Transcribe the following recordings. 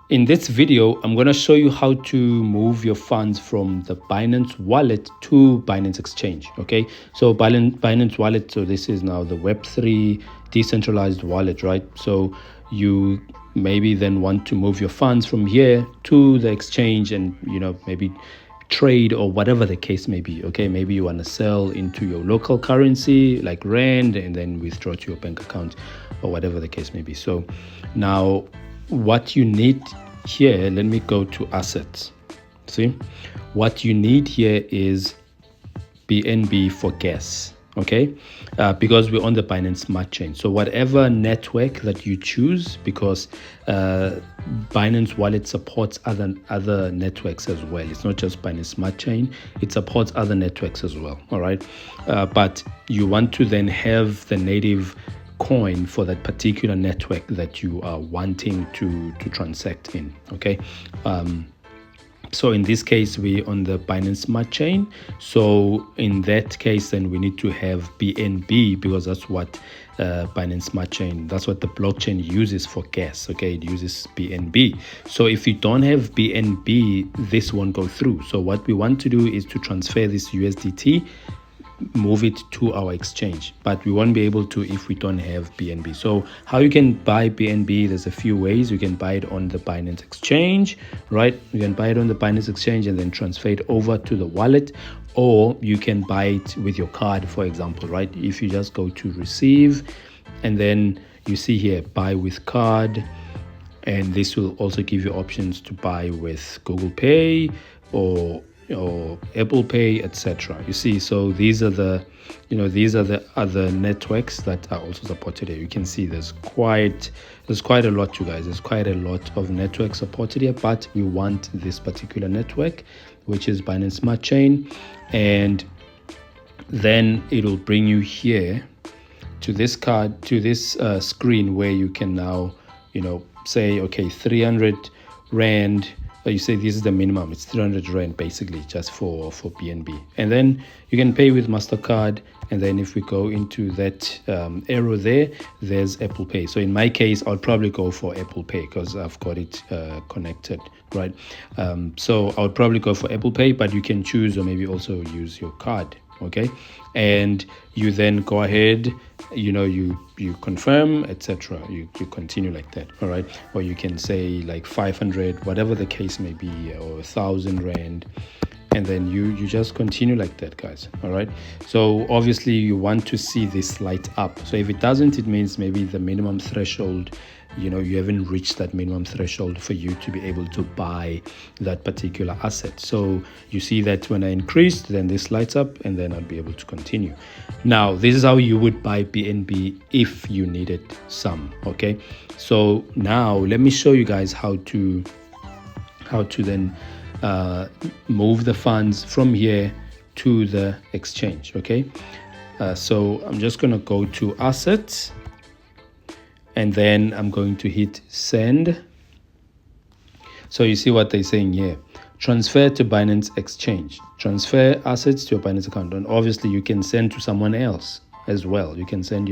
In this video, I'm going to show you how to move your funds from the Binance Wallet to Binance Exchange. Okay, so Binance Wallet, so this is now the Web3 decentralized wallet, right? So you maybe then want to move your funds from here to the exchange and, maybe trade or whatever the case may be. Okay, maybe you want to sell into your local currency like Rand and then withdraw to your bank account or whatever the case may be. So now what you need here, let me go to assets. See, what you need here is BNB for gas. Okay, because we're on the Binance Smart Chain. So whatever network that you choose, because Binance Wallet supports other networks as well. It's not just Binance Smart Chain; it supports other networks as well. All right, but you want to then have the native coin for that particular network that you are wanting to transact in. Okay, so in this case, we're on the Binance Smart Chain. So in that case, then we need to have BNB, because that's what Binance Smart Chain, that's what the blockchain uses for gas. Okay, it uses BNB. So if you don't have BNB, this won't go through. So what we want to do is to transfer this USDT, move it to our exchange, but we won't be able to if we don't have BNB. So how you can buy BNB, there's a few ways. You can buy it on the Binance Exchange, right? You can buy it on the Binance Exchange and then transfer it over to the wallet, or you can buy it with your card, for example, right? If you just go to receive and then you see here buy with card, and this will also give you options to buy with Google Pay or Apple Pay, etc. You see, so these are the other networks that are also supported here. You can see there's quite a lot, you guys. There's quite a lot of networks supported here, but we want this particular network, which is Binance Smart Chain, and then it will bring you here to this card, to this screen where you can now say, okay, 300 Rand. You say this is the minimum, it's 300 Rand basically, just for BNB, and then you can pay with MasterCard. And then if we go into that arrow there's Apple Pay. So in my case, I'll probably go for Apple Pay because I've got it connected, right? So I'll probably go for Apple Pay, but you can choose or maybe also use your card. Okay, and you then go ahead, you confirm, etc. You continue like that. All right, or you can say like 500, whatever the case may be, or 1,000 Rand, and then you just continue like that, guys. All right, so obviously you want to see this light up. So if it doesn't, it means maybe the minimum threshold, you haven't reached that minimum threshold for you to be able to buy that particular asset. So you see that when I increased, then this lights up, and then I'll be able to continue. Now this is how you would buy BNB if you needed some. Okay, so now let me show you guys how to then move the funds from here to the exchange. Okay, so I'm just going to go to assets, and then I'm going to hit send. So you see what they're saying here: transfer to Binance Exchange, transfer assets to your Binance account. And obviously you can send to someone else as well. You can send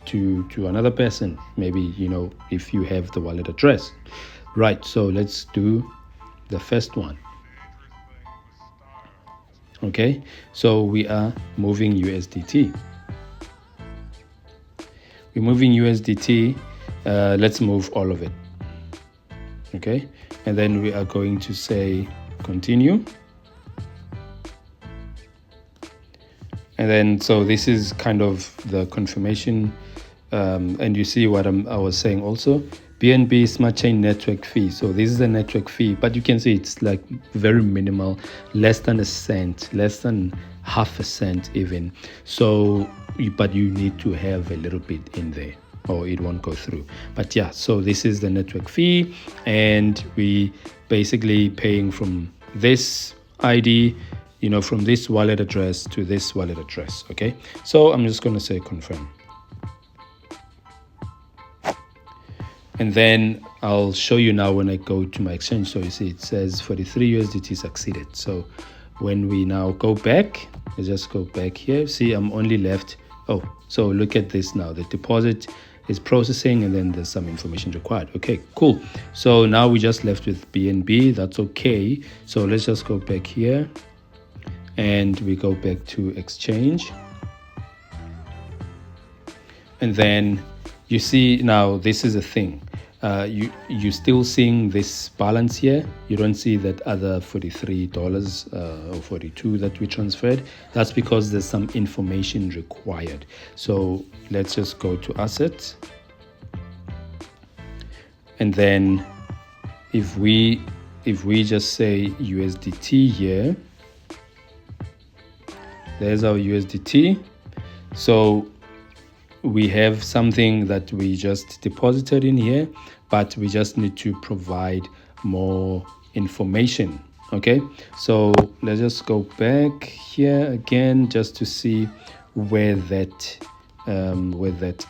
to another person, maybe, if you have the wallet address, right? So let's do the first one. Okay, so we are moving USDT. We're moving USDT. Let's move all of it. Okay, and then we are going to say continue. And then, so this is kind of the confirmation. And you see what I was saying also. BNB Smart Chain network fee. So this is the network fee, but you can see it's like very minimal, less than a cent, less than half a cent even. So, but you need to have a little bit in there or it won't go through. But yeah, so this is the network fee, and we basically paying from this ID, from this wallet address to this wallet address. Okay, so I'm just going to say confirm. And then I'll show you now when I go to my exchange. So you see it says 43 USDT succeeded. So when we now go back, let's just go back here. See, I'm only left. Oh, so look at this now. The deposit is processing, and then there's some information required. Okay, cool. So now we just left with BNB. That's okay. So let's just go back here and we go back to exchange. And then you see now this is a thing. You still seeing this balance here. You don't see that other $43 or 42 that we transferred. That's because there's some information required. So let's just go to assets, and then if we just say USDT here, there's our USDT. So we have something that we just deposited in here, but we just need to provide more information. Okay, so let's just go back here again just to see where that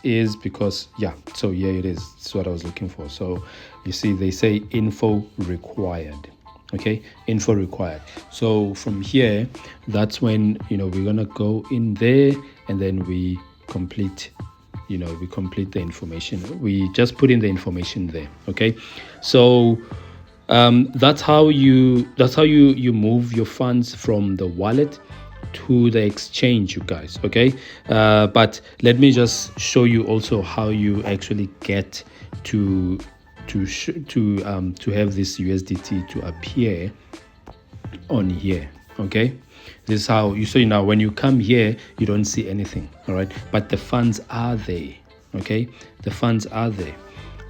is, because yeah, so here it is. That's what I was looking for. So you see they say info required. Okay, info required. So from here, that's when we're gonna go in there, and then we complete the information. We just put in the information there. Okay, so that's how you move your funds from the wallet to the exchange, you guys. Okay, but let me just show you also how you actually get to have this USDT to appear on here. Okay, this is how you see. Now when you come here, you don't see anything, all right, but the funds are there. Okay, the funds are there.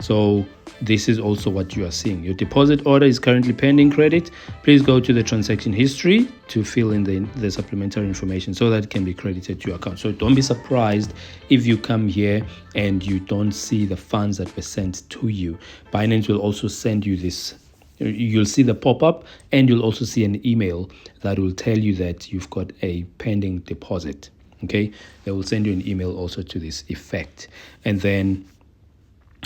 So this is also what you are seeing. Your deposit order is currently pending credit. Please go to the transaction history to fill in the supplementary information so that it can be credited to your account. So don't be surprised if you come here and you don't see the funds that were sent to you. Binance will also send you this. You'll see the pop-up, and you'll also see an email that will tell you that you've got a pending deposit. Okay, they will send you an email also to this effect, and then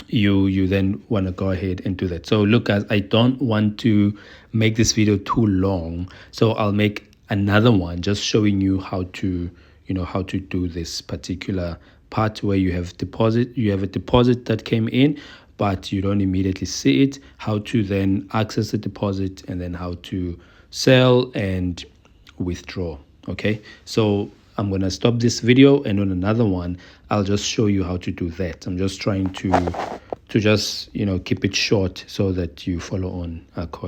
you then want to go ahead and do that. So look, guys, I don't want to make this video too long, so I'll make another one just showing you how to do this particular part where you have a deposit that came in, but you don't immediately see it, how to then access the deposit, and then how to sell and withdraw. Okay, so I'm gonna stop this video, and on another one I'll just show you how to do that. I'm just trying to just keep it short so that you follow on accordingly.